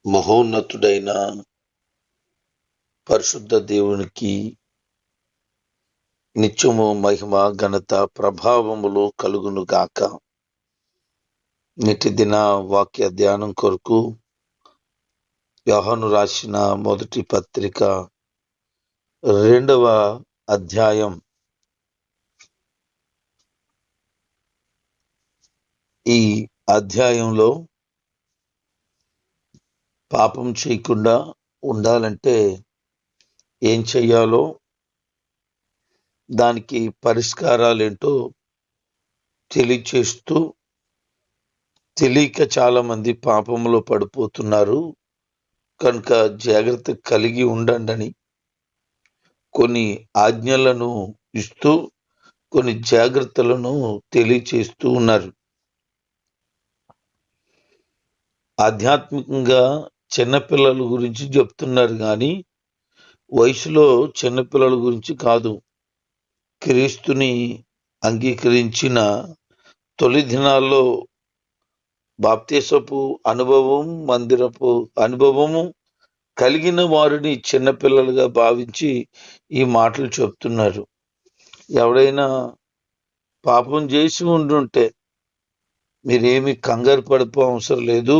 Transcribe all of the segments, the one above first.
మహోన్నతుడైన పరిశుద్ధ దేవునికి నిత్యము మహిమ ఘనత ప్రభావములు కలుగును గాక. నేటి దిన వాక్య ధ్యానం కొరకు యోహాను రాసిన మొదటి పత్రిక 2వ అధ్యాయం. ఈ అధ్యాయంలో పాపం చేయకుండా ఉండాలంటే ఏం చెయ్యాలో, దానికి పరిష్కారాలేంటో తెలియచేస్తూ, తెలియక చాలా మంది పాపంలో పడిపోతున్నారు కనుక జాగ్రత్త కలిగి ఉండండి కొన్ని ఆజ్ఞలను ఇస్తూ కొన్ని జాగ్రత్తలను తెలియచేస్తూ ఉన్నారు. ఆధ్యాత్మికంగా చిన్నపిల్లల గురించి చెప్తున్నారు కానీ వయసులో చిన్నపిల్లల గురించి కాదు. క్రీస్తుని అంగీకరించిన తొలి దినాల్లో బాప్తిసపు అనుభవం, మందిరపు అనుభవము కలిగిన వారిని చిన్నపిల్లలుగా భావించి ఈ మాటలు చెప్తున్నారు. ఎవడైనా పాపం చేసి ఉండుంటే మీరేమి కంగారు పడిపో అవసరం లేదు.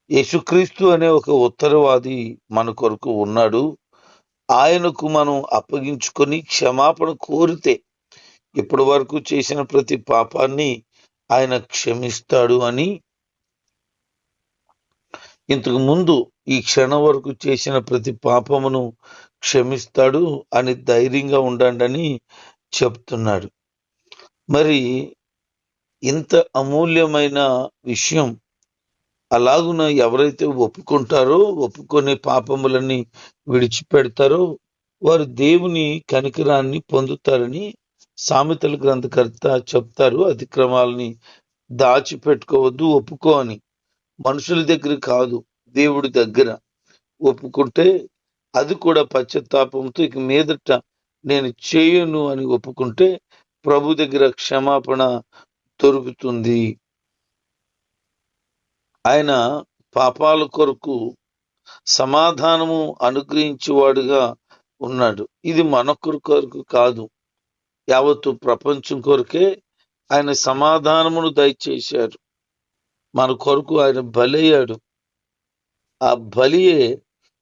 యేసుక్రీస్తు అనే ఒక ఉత్తరవాది మన కొరకు ఉన్నాడు. ఆయనకు మనం అప్పగించుకొని క్షమాపణ కోరితే ఇప్పటి వరకు చేసిన ప్రతి పాపాన్ని ఆయన క్షమిస్తాడు అని, ఇంతకు ముందు ఈ క్షణం వరకు చేసిన ప్రతి పాపమును క్షమిస్తాడు అని ధైర్యంగా ఉండండి అని చెప్తున్నాడు. మరి ఇంత అమూల్యమైన విషయం అలాగున ఎవరైతే ఒప్పుకుంటారో, ఒప్పుకొని పాపములని విడిచిపెడతారో వారు దేవుని కనికరాన్ని పొందుతారని సామెతల గ్రంథకర్త చెప్తారు. అతిక్రమాలని దాచిపెట్టుకోవద్దు, ఒప్పుకో అని. మనుషుల దగ్గర కాదు, దేవుడి దగ్గర ఒప్పుకుంటే అది కూడా పశ్చాత్తాపంతో ఇక మీదట నేను చేయను అని ఒప్పుకుంటే ప్రభు దగ్గర క్షమాపణ దొరుకుతుంది. ఆయన పాపాల కొరకు సమాధానము అనుగ్రహించేవాడుగా ఉన్నాడు. ఇది మన కొరకు కాదు, యావత్తు ప్రపంచం కొరకే ఆయన సమాధానమును దయచేశారు. మన కొరకు ఆయన బలయ్యాడు. ఆ బలియే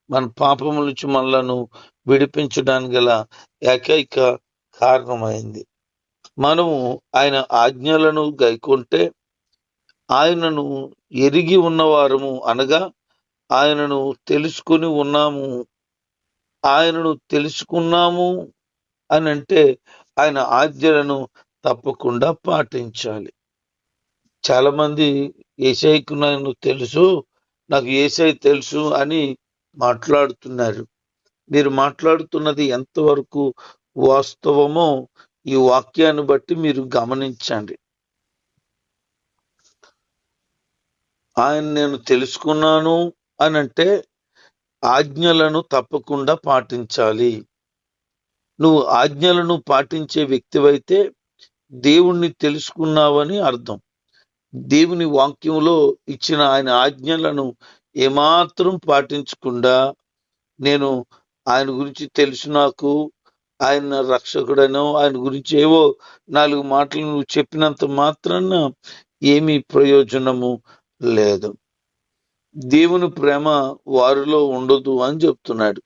మన పాపముల నుంచి మనలను విడిపించడానికి గల ఏకైక కారణమైంది. మనము ఆయన ఆజ్ఞలను గైకొంటే ఆయనను ఎరిగి ఉన్నవారము, అనగా ఆయనను తెలుసుకుని ఉన్నాము. ఆయనను తెలుసుకున్నాము అని అంటే ఆయన ఆజ్ఞలను తప్పకుండా పాటించాలి. చాలా మంది యేసయ్యకు నన్ను తెలుసు, నాకు యేసయ్య తెలుసు అని మాట్లాడుతున్నారు. మీరు మాట్లాడుతున్నది ఎంతవరకు వాస్తవమో ఈ వాక్యాన్ని బట్టి మీరు గమనించండి. ఆయన నేను తెలుసుకున్నాను అని అంటే ఆజ్ఞలను తప్పకుండా పాటించాలి. నువ్వు ఆజ్ఞలను పాటించే వ్యక్తివైతే దేవుణ్ణి తెలుసుకున్నావని అర్థం. దేవుని వాక్యంలో ఇచ్చిన ఆయన ఆజ్ఞలను ఏమాత్రం పాటించకుండా, నేను ఆయన గురించి తెలుసు, నాకు ఆయన రక్షకుడనో ఆయన గురించి ఏవో 4 మాటలు నువ్వు చెప్పినంత మాత్రాన ఏమీ ప్రయోజనము లేదు. దేవుని ప్రేమ వారిలో ఉండదు అని చెప్తున్నాడు.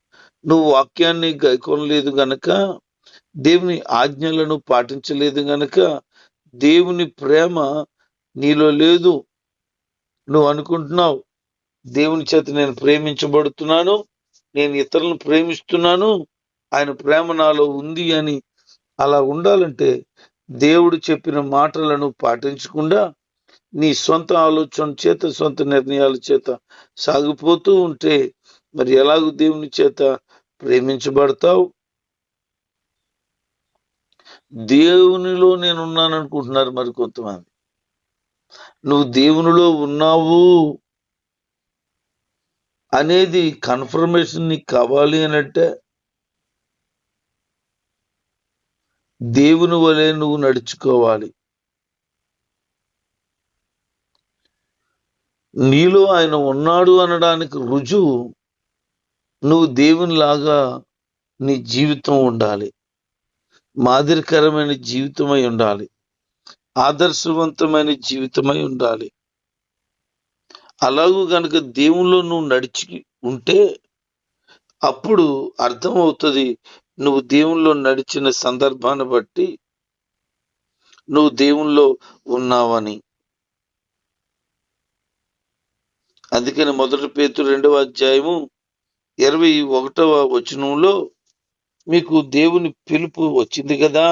నువ్వు వాక్యాన్ని గైకొనలేదు గనక, దేవుని ఆజ్ఞలను పాటించలేదు గనక దేవుని ప్రేమ నీలో లేదు. నువ్వు అనుకుంటున్నావు దేవుని చేత నేను ప్రేమించబడుతున్నాను, నేను ఇతరులను ప్రేమిస్తున్నాను, ఆయన ప్రేమ నాలో ఉంది అని. అలా ఉండాలంటే దేవుడు చెప్పిన మాటలను పాటించకుండా నీ సొంత ఆలోచన చేత, సొంత నిర్ణయాల చేత సాగిపోతూ ఉంటే మరి ఎలాగూ దేవుని చేత ప్రేమించబడతావు? దేవునిలో నేనున్నాను అనుకుంటున్నారు మరి కొంతమంది. నువ్వు దేవునిలో ఉన్నావు అనేది కన్ఫర్మేషన్ నీకు కావాలి అనంటే దేవుని వలె నువ్వు నడుచుకోవాలి. నీలో ఆయన ఉన్నాడు అనడానికి రుజువు నువ్వు దేవునిలాగా నీ జీవితం ఉండాలి. మాదిరికరమైన జీవితమై ఉండాలి. ఆదర్శవంతమైన జీవితమై ఉండాలి. అలాగూ గనుక దేవుల్లో నువ్వు నడిచి ఉంటే అప్పుడు అర్థమవుతుంది నువ్వు దేవుల్లో నడిచిన సందర్భాన్ని బట్టి నువ్వు దేవుల్లో ఉన్నావని. అందుకని 1 పేతురు 2వ అధ్యాయము 21వ వచనంలో మీకు దేవుని పిలుపు వచ్చింది కదా,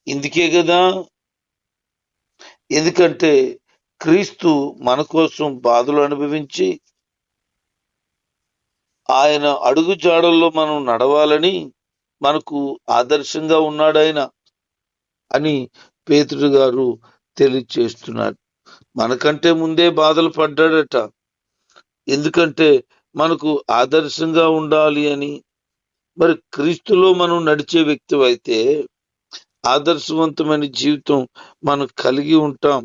ఇందుకే కదా, ఎందుకంటే క్రీస్తు మన కోసం బాధలు అనుభవించి ఆయన అడుగు జాడల్లో మనం నడవాలని మనకు ఆదర్శంగా ఉన్నాడాయన అని పేతురు గారు తెలియచేస్తున్నారు. మనకంటే ముందే బాధలు పడ్డాడట. ఎందుకంటే మనకు ఆదర్శంగా ఉండాలి అని. మరి క్రీస్తులో మనం నడిచే వ్యక్తి అయితే ఆదర్శవంతమైన జీవితం మనం కలిగి ఉంటాం.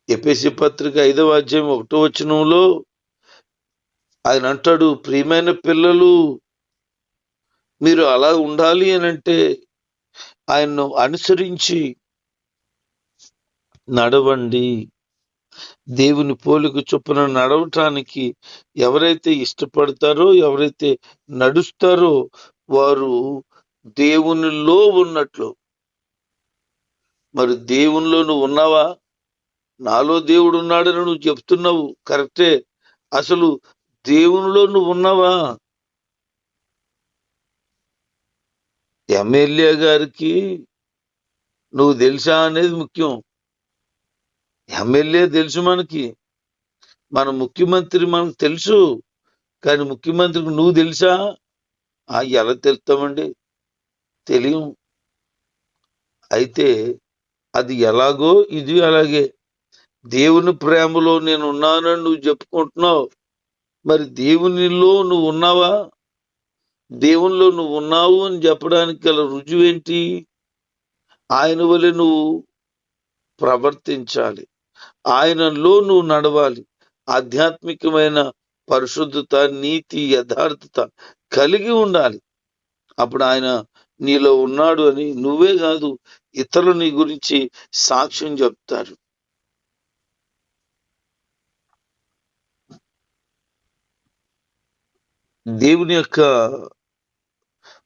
ఎఫెసీ పత్రిక 5వ అధ్యాయం 1వ వచనంలో ఆయన అంటాడు, ప్రియమైన పిల్లలు మీరు అలా ఉండాలి అని అంటే ఆయన్ను అనుసరించి నడవండి. దేవుని పోలిక చొప్పున నడవటానికి ఎవరైతే ఇష్టపడతారో, ఎవరైతే నడుస్తారో వారు దేవునిలో ఉన్నట్లు. మరి దేవునిలో నువ్వు ఉన్నావా? నాలో దేవుడు ఉన్నాడని నువ్వు చెప్తున్నావు, కరెక్టే. అసలు దేవునిలో నువ్వు ఉన్నావా? ఎమ్మెల్యే గారికి నువ్వు తెలుసా అనేది ముఖ్యం. ఎమ్మెల్యే తెలుసు మనకి, మన ముఖ్యమంత్రి మనకు తెలుసు, కానీ ముఖ్యమంత్రికి నువ్వు తెలుసా? ఎలా తెలుస్తామండి? తెలియం. అయితే అది ఎలాగో ఇది అలాగే. దేవుని ప్రేమలో నేను ఉన్నానని నువ్వు చెప్పుకుంటున్నావు. మరి దేవునిలో నువ్వు ఉన్నావా? దేవునిలో నువ్వు ఉన్నావు అని చెప్పడానికి గల రుజువేంటి? ఆయన వలె నువ్వు ప్రవర్తించాలి, ఆయనలో నువ్వు నడవాలి. ఆధ్యాత్మికమైన పరిశుద్ధత, నీతి, యథార్థత కలిగి ఉండాలి. అప్పుడు ఆయన నీలో ఉన్నాడు అని నువ్వే కాదు ఇతరులు నీ గురించి సాక్ష్యం చెప్తారు. దేవుని యొక్క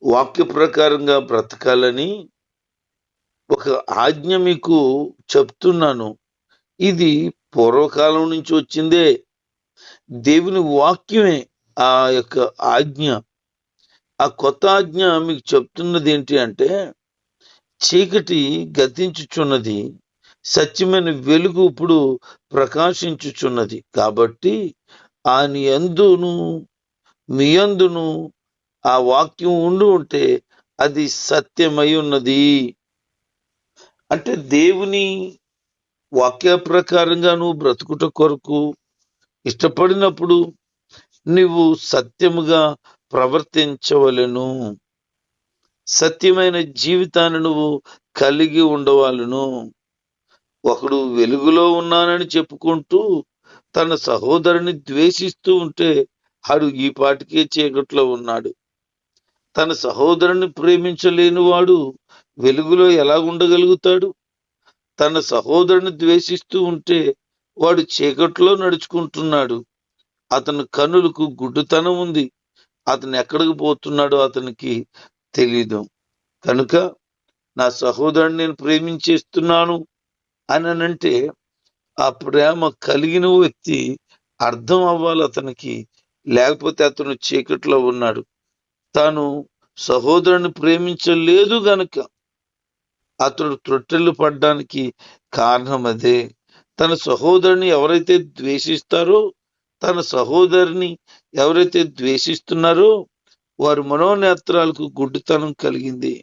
వాక్య ప్రకారంగా బ్రతకాలని ఒక ఆజ్ఞ మీకు చెప్తున్నాను. ఇది పూర్వకాలం నుంచి వచ్చిందే. దేవుని వాక్యమే ఆ యొక్క ఆజ్ఞ. ఆ కొత్త ఆజ్ఞ మీకు చెప్తున్నది ఏంటి అంటే, చీకటి గతించుచున్నది, సత్యమైన వెలుగు ఇప్పుడు ప్రకాశించుచున్నది. కాబట్టి ఆయన యందును మీ యందును ఆ వాక్యం ఉంటే అది సత్యమై ఉన్నది. అంటే దేవుని వాక్య ప్రకారంగా నువ్వు బ్రతుకుట కొరకు ఇష్టపడినప్పుడు నువ్వు సత్యముగా ప్రవర్తించవలెను. సత్యమైన జీవితాన్ని నువ్వు కలిగి ఉండవాలను. ఒకడు వెలుగులో ఉన్నానని చెప్పుకుంటూ తన సహోదరుని ద్వేషిస్తూ ఉంటే ఆడు ఈ పాటికే చీకట్లో ఉన్నాడు. తన సహోదరుని ప్రేమించలేని వాడు వెలుగులో ఎలా ఉండగలుగుతాడు? తన సహోదరుని ద్వేషిస్తూ ఉంటే వాడు చీకట్లో నడుచుకుంటున్నాడు. అతని కన్నులకు గుడ్డుతనం ఉంది. అతను ఎక్కడికి పోతున్నాడో అతనికి తెలీదు. కనుక నా సహోదరుని నేను ప్రేమించేస్తున్నాను అని అంటే ఆ ప్రేమ కలిగిన వ్యక్తి అర్థం అవ్వాలి అతనికి. లేకపోతే అతను చీకట్లో ఉన్నాడు. తాను సహోదరుని ప్రేమించలేదు గనుక అతడు త్రొట్టెలు పడ్డానికి కారణం అదే. తన సహోదరుని ఎవరైతే ద్వేషిస్తారో, తన సహోదరిని ఎవరైతే ద్వేషిస్తున్నారో వారి మనోనేత్రాలకు గుడ్డితనం కలిగింది.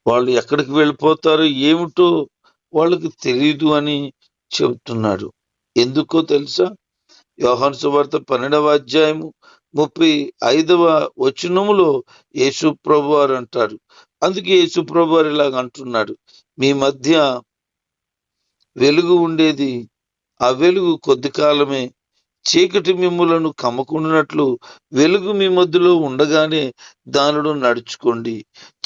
వాళ్ళు ఎక్కడికి వెళ్ళిపోతారో ఏమిటో వాళ్ళకి తెలియదు అని చెబుతున్నాడు. ఎందుకో తెలుసా? యోహాను సువార్త 12వ అధ్యాయము 35వ వచనములో యేసు ప్రభు వారు అంటారు. అందుకే యేసు ప్రభు వారు ఇలాగ అంటున్నాడు, మీ మధ్య వెలుగు ఉండేది. ఆ వెలుగు కొద్ది కాలమే. చీకటి మిమ్ములను కమ్మకుండునట్లు వెలుగు మీ మధ్యలో ఉండగానే దానిలో నడుచుకోండి.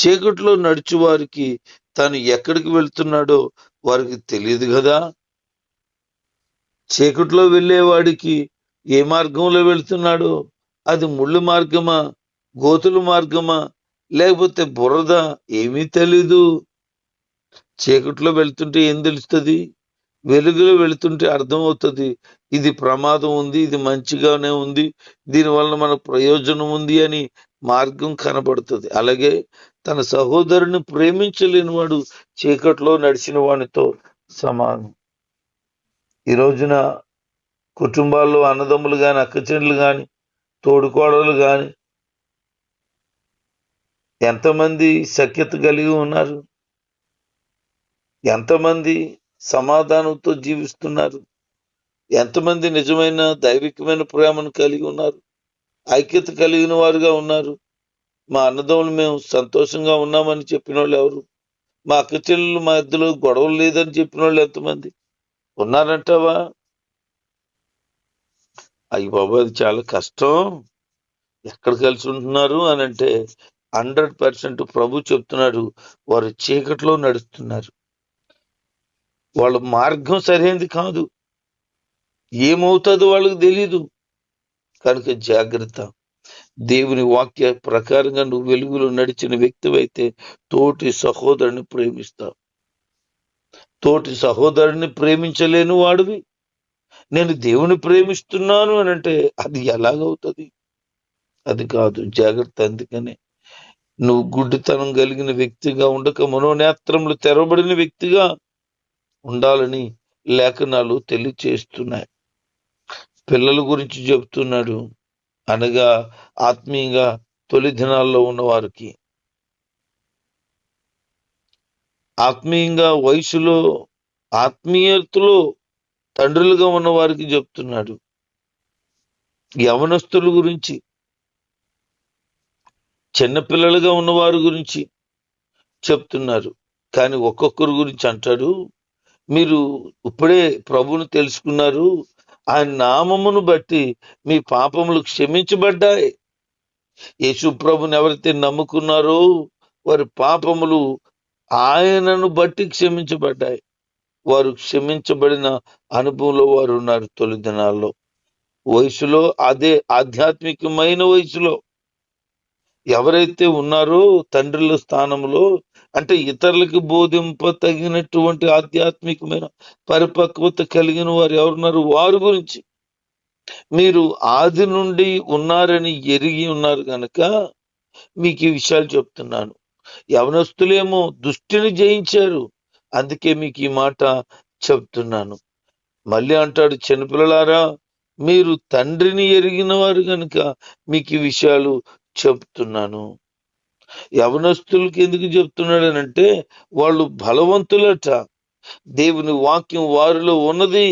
చీకటిలో నడుచు వారికి తాను ఎక్కడికి వెళ్తున్నాడో వారికి తెలియదు కదా. చీకటిలో వెళ్ళేవాడికి ఏ మార్గంలో వెళ్తున్నాడో, అది ముళ్ళు మార్గమా, గోతుల మార్గమా, లేకపోతే బురద, ఏమీ తెలీదు. చీకటిలో వెళ్తుంటే ఏం తెలుస్తుంది? వెలుగులో వెళుతుంటే అర్థమవుతుంది, ఇది ప్రమాదం ఉంది, ఇది మంచిగానే ఉంది, దీనివల్ల మనకు ప్రయోజనం ఉంది అని మార్గం కనబడుతుంది. అలాగే తన సహోదరుని ప్రేమించలేని వాడు చీకట్లో నడిచిన వానితో సమానం. ఈ రోజున కుటుంబాల్లో అన్నదమ్ములు గాని, అక్కచెల్లెలు గాని, తోడుకోడలు గాని ఎంతమంది సఖ్యత కలిగి ఉన్నారు? ఎంతమంది సమాధానంతో జీవిస్తున్నారు? ఎంతమంది నిజమైన దైవికమైన ప్రేమను కలిగి ఉన్నారు? ఐక్యత కలిగిన వారుగా ఉన్నారు? మా అన్నదమ్ములు మేము సంతోషంగా ఉన్నామని చెప్పిన వాళ్ళు ఎవరు? మా అక్క చెల్లెలు మా ఇద్దరు గొడవలు లేదని చెప్పిన వాళ్ళు ఎంతమంది ఉన్నారంటావా? అయ్యి బాబు, అది చాలా కష్టం. ఎక్కడ కలిసి ఉంటున్నారు అని అంటే 100% ప్రభు చెప్తున్నాడు, వారు చీకట్లో నడుస్తున్నారు. వాళ్ళ మార్గం సరైనది కాదు. ఏమవుతుందో వాళ్ళకి తెలీదు. కనుక జాగ్రత్త. దేవుని వాక్య ప్రకారంగా నువ్వు వెలుగులో నడిచిన వ్యక్తివైతే తోటి సహోదరుని ప్రేమిస్తావు. తోటి సహోదరుని ప్రేమించలేని వాడివి నేను దేవుని ప్రేమిస్తున్నాను అని అంటే అది ఎలాగవుతుంది? అది కాదు. జాగ్రత్త. అందుకనే నువ్వు గుడ్డితనం కలిగిన వ్యక్తిగా ఉండక మనోనేత్రములు తెరవబడిన వ్యక్తిగా ఉండాలని లేఖనాలు తెలియచేస్తున్నాయి. పిల్లల గురించి చెప్తున్నాడు, అనగా ఆత్మీయంగా తొలి దినాల్లో ఉన్న వారికి, ఆత్మీయంగా వయసులో ఆత్మీయతలో తండ్రులుగా ఉన్న వారికి చెప్తున్నాడు. యవనస్తుల గురించి, చిన్నపిల్లలుగా ఉన్నవారి గురించి చెప్తున్నారు. కానీ ఒక్కొక్కరి గురించి అంటాడు, మీరు ఇప్పుడే ప్రభువును తెలుసుకున్నారు, ఆయన నామమును బట్టి మీ పాపములు క్షమించబడ్డాయి. యేసు ప్రభుని ఎవరైతే నమ్ముకున్నారో వారి పాపములు ఆయనను బట్టి క్షమించబడ్డాయి. వారు క్షమించబడిన అనుభవంలో వారు ఉన్నారు. తొలి దినాల్లో వయసులో, అదే ఆధ్యాత్మికమైన వయసులో ఎవరైతే ఉన్నారో తండ్రుల స్థానంలో, అంటే ఇతరులకు బోధింప తగినటువంటి ఆధ్యాత్మికమైన పరిపక్వత కలిగిన వారు ఎవరున్నారు? వారి గురించి మీరు ఆది నుండి ఉన్నారని ఎరిగి ఉన్నారు కనుక మీకు ఈ విషయాలు చెప్తున్నాను. యవనస్తులేమో దుష్టిని జయించారు, అందుకే మీకు ఈ మాట చెప్తున్నాను. మళ్ళీ అంటాడు, చిన్నపిల్లలారా మీరు తండ్రిని ఎరిగిన వారు కనుక మీకు ఈ విషయాలు చెప్తున్నాను. యవనస్తులకి ఎందుకు చెప్తున్నాడనంటే వాళ్ళు బలవంతులట. దేవుని వాక్యం వారిలో ఉన్నది.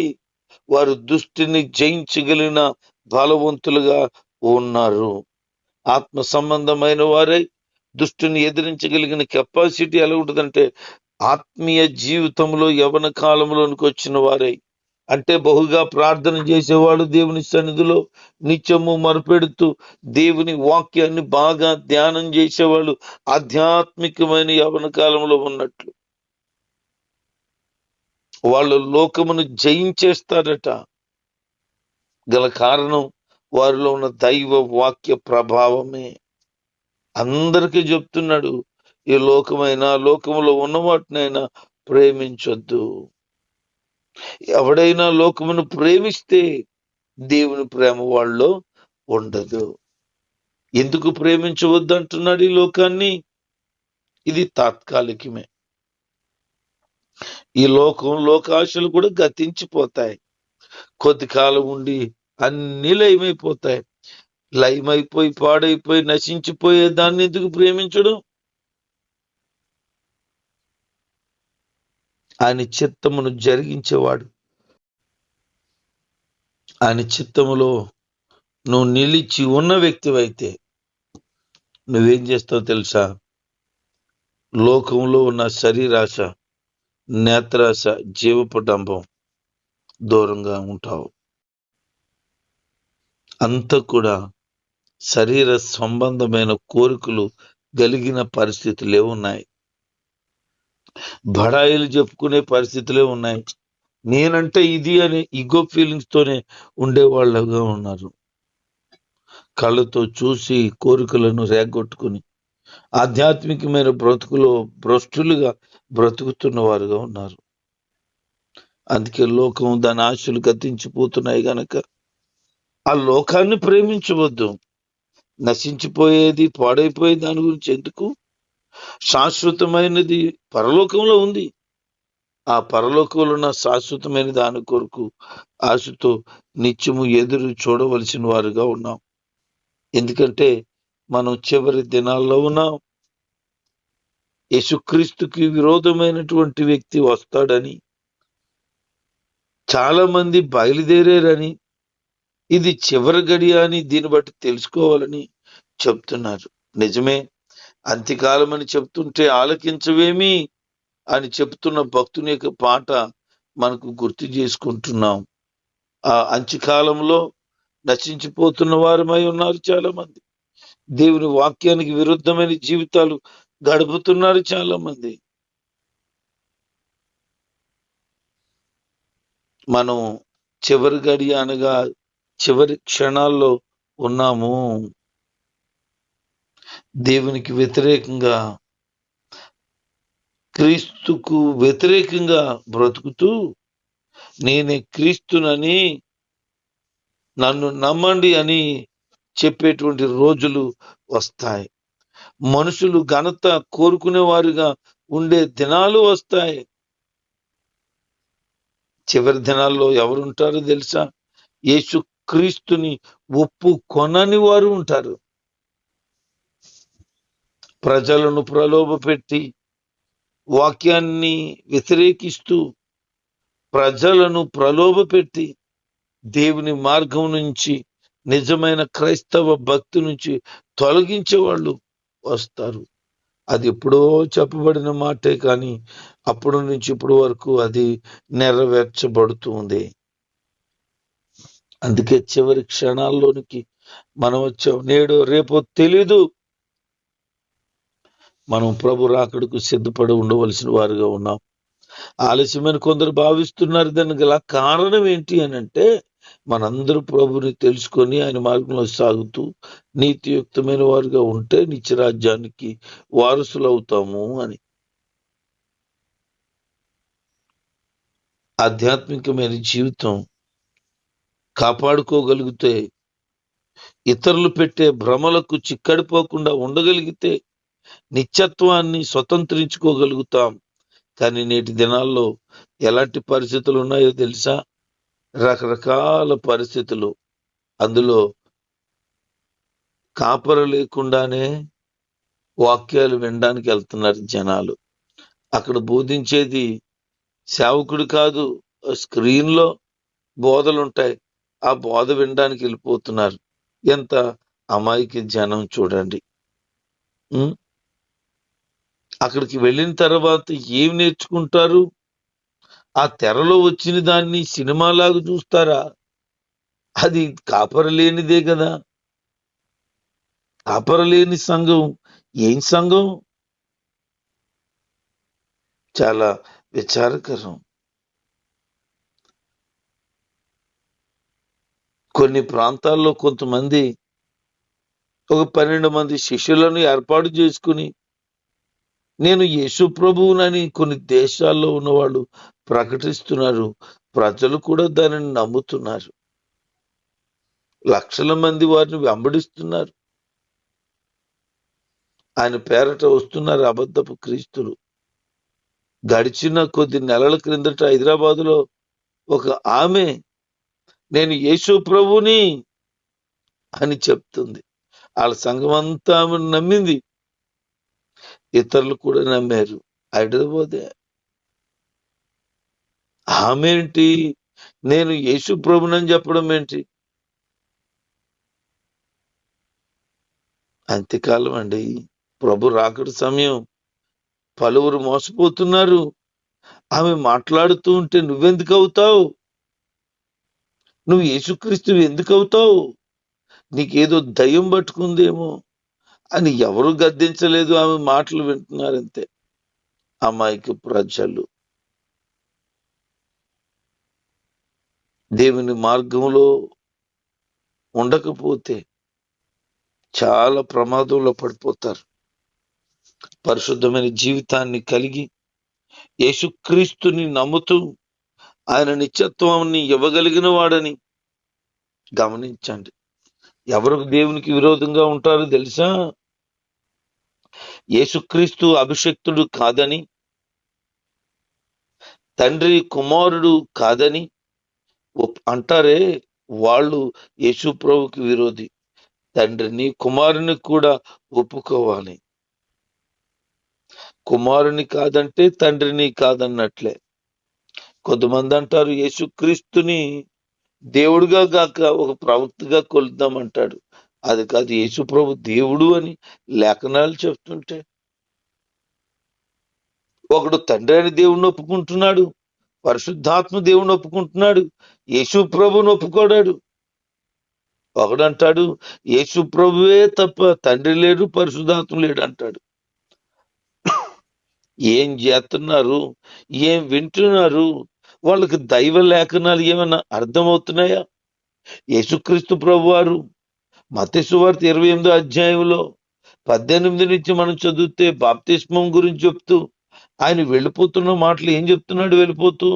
వారు దుష్టిని జయించగలిగిన బలవంతులుగా ఉన్నారు. ఆత్మ సంబంధమైన వారై దుష్టిని ఎదిరించగలిగిన కెపాసిటీ ఎలా ఉంటుందంటే, ఆత్మీయ జీవితంలో యవన కాలంలోనికి వచ్చిన వారై, అంటే బహుగా ప్రార్థన చేసేవాడు, దేవుని సన్నిధిలో నిత్యము మరుపెడుతూ దేవుని వాక్యాన్ని బాగా ధ్యానం చేసేవాళ్ళు ఆధ్యాత్మికమైన యవన కాలంలో ఉన్నట్లు వాళ్ళు లోకమును జయించేస్తారట. గల కారణం వారిలో ఉన్న దైవ వాక్య ప్రభావమే. అందరికీ చెప్తున్నాడు, ఈ లోకములో ఉన్న వాటినైనా ప్రేమించొద్దు. ఎవడైనా లోకమును ప్రేమిస్తే దేవుని ప్రేమ వాళ్ళలో ఉండదు. ఎందుకు ప్రేమించవద్దు అంటున్నాడు ఈ లోకాన్ని? ఇది తాత్కాలికమే. ఈ లోకాశలు కూడా గతించిపోతాయి. కొద్ది కాలం ఉండి అన్ని లయమైపోతాయి. లయమైపోయి పాడైపోయి నశించిపోయే దాన్ని ఎందుకు ప్రేమించడం? ఆయన చిత్తమును జరిగించేవాడు. ఆయన చిత్తములో నువ్వు నిలిచి ఉన్న వ్యక్తివైతే నువ్వేం చేస్తావు తెలుసా? లోకంలో ఉన్న శరీరాశ నేత్రాశ, జీవపు డంబం దూరంగా ఉంటావు. అంతా కూడా శరీర సంబంధమైన కోరికలు కలిగిన పరిస్థితులే ఉన్నాయి. బడాయిలు చెప్పుకునే పరిస్థితులే ఉన్నాయి. నేనంటే ఇది అనే ఈగో ఫీలింగ్స్ తోనే ఉండేవాళ్ళగా ఉన్నారు. కళ్ళతో చూసి కోరికలను రేగొట్టుకుని ఆధ్యాత్మికమైన బ్రతుకులో భ్రష్టులుగా బ్రతుకుతున్న వారుగా ఉన్నారు. అందుకే లోకం దాని ఆశలు గతించిపోతున్నాయి గనక ఆ లోకాన్ని ప్రేమించవద్దు. నశించిపోయేది, పాడైపోయే దాని గురించి ఎందుకు? శాశ్వతమైనది పరలోకంలో ఉంది. ఆ పరలోకంలో ఉన్న శాశ్వతమైన దాని కొరకు ఆశతో నిత్యము ఎదురు చూడవలసిన వారుగా ఉన్నాం. ఎందుకంటే మనం చివరి దినాల్లో ఉన్నాం. యేసుక్రీస్తుకి విరోధమైనటువంటి వ్యక్తి వస్తాడని చాలా మంది బయలుదేరారని, ఇది చివరి గడియ అని దీన్ని బట్టి తెలుసుకోవాలని చెప్తున్నారు. నిజమే, అంత్యకాలం అని చెప్తుంటే ఆలకించవేమి అని చెప్తున్న భక్తుని యొక్క పాట మనకు గుర్తు చేసుకుంటున్నాం. ఆ అంత్యకాలంలో నశించిపోతున్న వారమై ఉన్నారు చాలా మంది. దేవుని వాక్యానికి విరుద్ధమైన జీవితాలు గడుపుతున్నారు చాలా మంది. మనం చివరి గడియ అనగా చివరి క్షణాల్లో ఉన్నాము. దేవునికి వ్యతిరేకంగా, క్రీస్తుకు వ్యతిరేకంగా బ్రతుకుతూ నేనే క్రీస్తునని, నన్ను నమ్మండి అని చెప్పేటువంటి రోజులు వస్తాయి. మనుషులు ఘనత కోరుకునే వారుగా ఉండే దినాలు వస్తాయి. చివరి దినాల్లో ఎవరుంటారో తెలుసా? యేసు క్రీస్తుని ఒప్పుకొనని వారు ఉంటారు. ప్రజలను ప్రలోభపెట్టి వాక్యాన్ని వ్యతిరేకిస్తూ ప్రజలను ప్రలోభపెట్టి దేవుని మార్గం నుంచి, నిజమైన క్రైస్తవ భక్తి నుంచి తొలగించే వాళ్ళు వస్తారు. అది ఎప్పుడో చెప్పబడిన మాటే, కానీ అప్పటి నుంచి ఇప్పటి వరకు అది నెరవేర్చబడుతుంది. అందుకే చివరి క్షణాల్లోనికి మనం వచ్చాం. నేడు రేపో తెలీదు. మనం ప్రభు రాకడకు సిద్ధపడి ఉండవలసిన వారుగా ఉన్నాం. ఆలస్యమైన కొందరు భావిస్తున్నారు. దానికి గల కారణం ఏంటి అని అంటే, మనందరూ ప్రభుని తెలుసుకొని ఆయన మార్గంలో సాగుతూ నీతియుక్తమైన వారుగా ఉంటే నిత్యరాజ్యానికి వారసులు అవుతాము అని. ఆధ్యాత్మికమైన జీవితం కాపాడుకోగలిగితే, ఇతరులు పెట్టే భ్రమలకు చిక్కడిపోకుండా ఉండగలిగితే నిత్యత్వాన్ని స్వతంత్రించుకోగలుగుతాం. కానీ నేటి దినాల్లో ఎలాంటి పరిస్థితులు ఉన్నాయో తెలుసా? రకరకాల పరిస్థితులు. అందులో కాపరు లేకుండానే వాక్యాలు వినడానికి వెళ్తున్నారు జనాలు. అక్కడ బోధించేది సేవకుడు కాదు, స్క్రీన్లో బోధలుంటాయి. ఆ బోధ వినడానికి వెళ్ళిపోతున్నారు. ఎంత అమాయక జనం చూడండి. అక్కడికి వెళ్ళిన తర్వాత ఏం నేర్చుకుంటారు? ఆ తెరలో వచ్చిన దాన్ని సినిమాలాగా చూస్తారా? అది కాపరలేనిదే కదా. కాపరలేని సంఘం ఏం సంఘం? చాలా విచారకరం. కొన్ని ప్రాంతాల్లో కొంతమంది ఒక 12 మంది శిష్యులను ఏర్పాటు చేసుకుని నేను యేసు ప్రభువునని కొన్ని దేశాల్లో ఉన్నవాళ్ళు ప్రకటిస్తున్నారు. ప్రజలు కూడా దానిని నమ్ముతున్నారు. లక్షల మంది వారిని వెంబడిస్తున్నారు. ఆయన పేరట వస్తున్నారు అబద్ధపు క్రీస్తులు. గడిచిన కొద్ది నెలల క్రిందట హైదరాబాదులో ఒక ఆమె నేను యేసు ప్రభుని అని చెప్తుంది. వాళ్ళ సంఘం అంతా ఆమెను నమ్మింది. ఇతరులు కూడా నమ్మారు. హైదరాబాదే. ఆమె ఏంటి నేను యేసు ప్రభునని చెప్పడం ఏంటి? అంత్యకాలం అండి. ప్రభు రాకడ సమయం. పలువురు మోసపోతున్నారు. ఆమె మాట్లాడుతూ ఉంటే నువ్వెందుకు అవుతావు? నువ్వు యేసుక్రీస్తు ఎందుకు అవుతావు? నీకేదో దయ్యం పట్టుకుందేమో అని ఎవరు గద్దించలేదు. ఆమె మాటలు వింటున్నారంతే అమాయక ప్రజలు. దేవుని మార్గంలో ఉండకపోతే చాలా ప్రమాదంలో పడిపోతారు. పరిశుద్ధమైన జీవితాన్ని కలిగి యేసుక్రీస్తుని నమ్ముతూ ఆయన నిత్యత్వాన్ని ఇవ్వగలిగిన వాడని గమనించండి. ఎవరు దేవునికి విరోధంగా ఉంటారో తెలుసా? యేసుక్రీస్తు అభిషక్తుడు కాదని, తండ్రి కుమారుడు కాదని అంటారే, వాళ్ళు యేసు ప్రభుకి విరోధి. తండ్రిని కుమారుని కూడా ఒప్పుకోవాలి. కుమారుని కాదంటే తండ్రిని కాదన్నట్లే. కొంతమంది అంటారు యేసుక్రీస్తుని దేవుడుగా గాక ఒక ప్రవక్తగా కొలుద్దామంటాడు. అది కాదు, యేసు ప్రభు దేవుడు అని లేఖనాలు చెప్తుంటే. ఒకడు తండ్రి అని దేవుణ్ణి ఒప్పుకుంటున్నాడు, పరిశుద్ధాత్మ దేవుణ్ణి ఒప్పుకుంటున్నాడు, యేసు ప్రభుని ఒప్పుకోడాడు. ఒకడంటాడు యేసు ప్రభువే తప్ప తండ్రి లేడు, పరిశుద్ధాత్మ లేడు అంటాడు. ఏం చేస్తున్నారు? ఏం వింటున్నారు? వాళ్ళకి దైవ లేఖనాలు ఏమైనా అర్థమవుతున్నాయా? యేసుక్రీస్తు ప్రభు వారు మత్తయి సువార్త 28వ అధ్యాయంలో 18 నుంచి మనం చదివితే బాప్తిస్మం గురించి చెప్తూ ఆయన వెళ్ళిపోతున్న మాటలు ఏం చెప్తున్నాడు? వెళ్ళిపోతూ,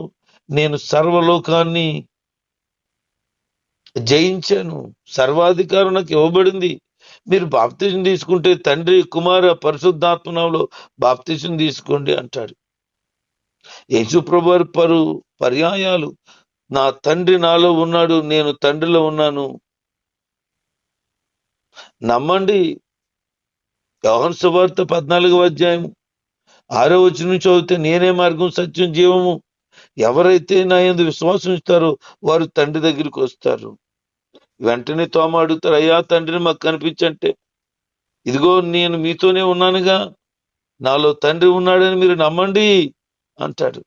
నేను సర్వలోకాన్ని జయించాను, సర్వాధికారం నాకు ఇవ్వబడింది. మీరు బాప్తిజం తీసుకుంటే తండ్రి కుమార పరిశుద్ధాత్మలో బాప్తిజం తీసుకోండి అంటాడు. యేసు ప్రభువారు పర్యాయాలు నా తండ్రి నాలో ఉన్నాడు, నేను తండ్రిలో ఉన్నాను నమ్మండి. యోహాను సువార్త 14వ అధ్యాయం 6వ వచనం చదివితే, నేనే మార్గం సత్యం జీవము, ఎవరైతే నా యందు విశ్వాసం ఇస్తారో వారు తండ్రి దగ్గరికి వస్తారు. వెంటనే తోమ అడుగుతారు, అయ్యా తండ్రిని మాకు కనిపించంటే, ఇదిగో నేను మీతోనే ఉన్నానుగా, నాలో తండ్రి ఉన్నాడని మీరు నమ్మండి అంటాడు.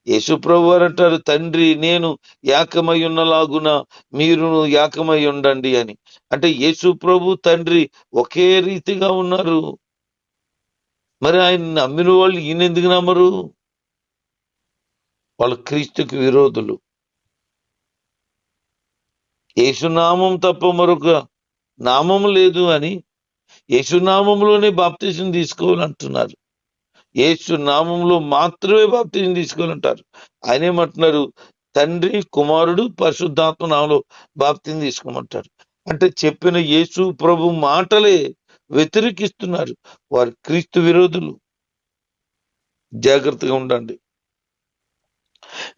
యేసు ప్రభు వారు అంటారు, తండ్రి నేను ఏకమై ఉన్నలాగున మీరు ఏకమై ఉండండి అని. అంటే యేసు ప్రభు తండ్రి ఒకే రీతిగా ఉన్నారు. మరి ఆయన నమ్మిన వాళ్ళు ఈయన ఎందుకు నమ్మరు? వాళ్ళు క్రీస్తుకి విరోధులు. యేసునామం తప్ప మరొక నామం లేదు అని యేసునామంలోనే బాప్తిజం తీసుకోవాలంటున్నారు. యేసు నామంలో మాత్రమే బాప్తిజం తీసుకోవాలంటారు. ఆయన ఏమంటున్నారు? తండ్రి కుమారుడు పరిశుద్ధాత్మ నామంలో బాప్తిజం తీసుకోమంటారు. అంటే చెప్పిన యేసు ప్రభు మాటలే వ్యతిరేకిస్తున్నారు. వారు క్రీస్తు విరోధులు. జాగ్రత్తగా ఉండండి.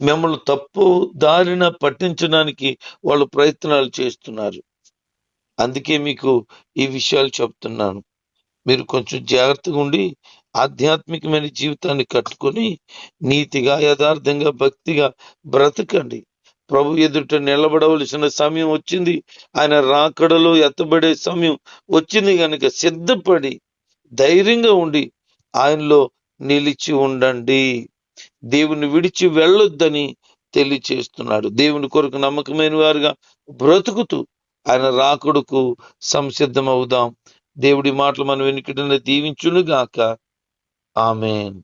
మిమ్మల్ని తప్పు దారిన పట్టించడానికి వాళ్ళు ప్రయత్నాలు చేస్తున్నారు. అందుకే మీకు ఈ విషయాలు చెప్తున్నాను. మీరు కొంచెం జాగ్రత్తగా ఉండి ఆధ్యాత్మికమైన జీవితాన్ని కట్టుకొని నీతిగా, యథార్థంగా, భక్తిగా బ్రతకండి. ప్రభు ఎదుట నిలబడవలసిన సమయం వచ్చింది. ఆయన రాకడలో ఎత్తబడే సమయం వచ్చింది కనుక సిద్ధపడి ధైర్యంగా ఉండి ఆయనలో నిలిచి ఉండండి. దేవుని విడిచి వెళ్ళొద్దని తెలియచేస్తున్నాడు. దేవుని కొరకు నమ్మకమైన వారుగా బ్రతుకుతూ ఆయన రాకడకు సంసిద్ధమవుదాం. దేవుడి మాటలు మనం వెనుకటనే దీవించునుగాక. ఆమేన్.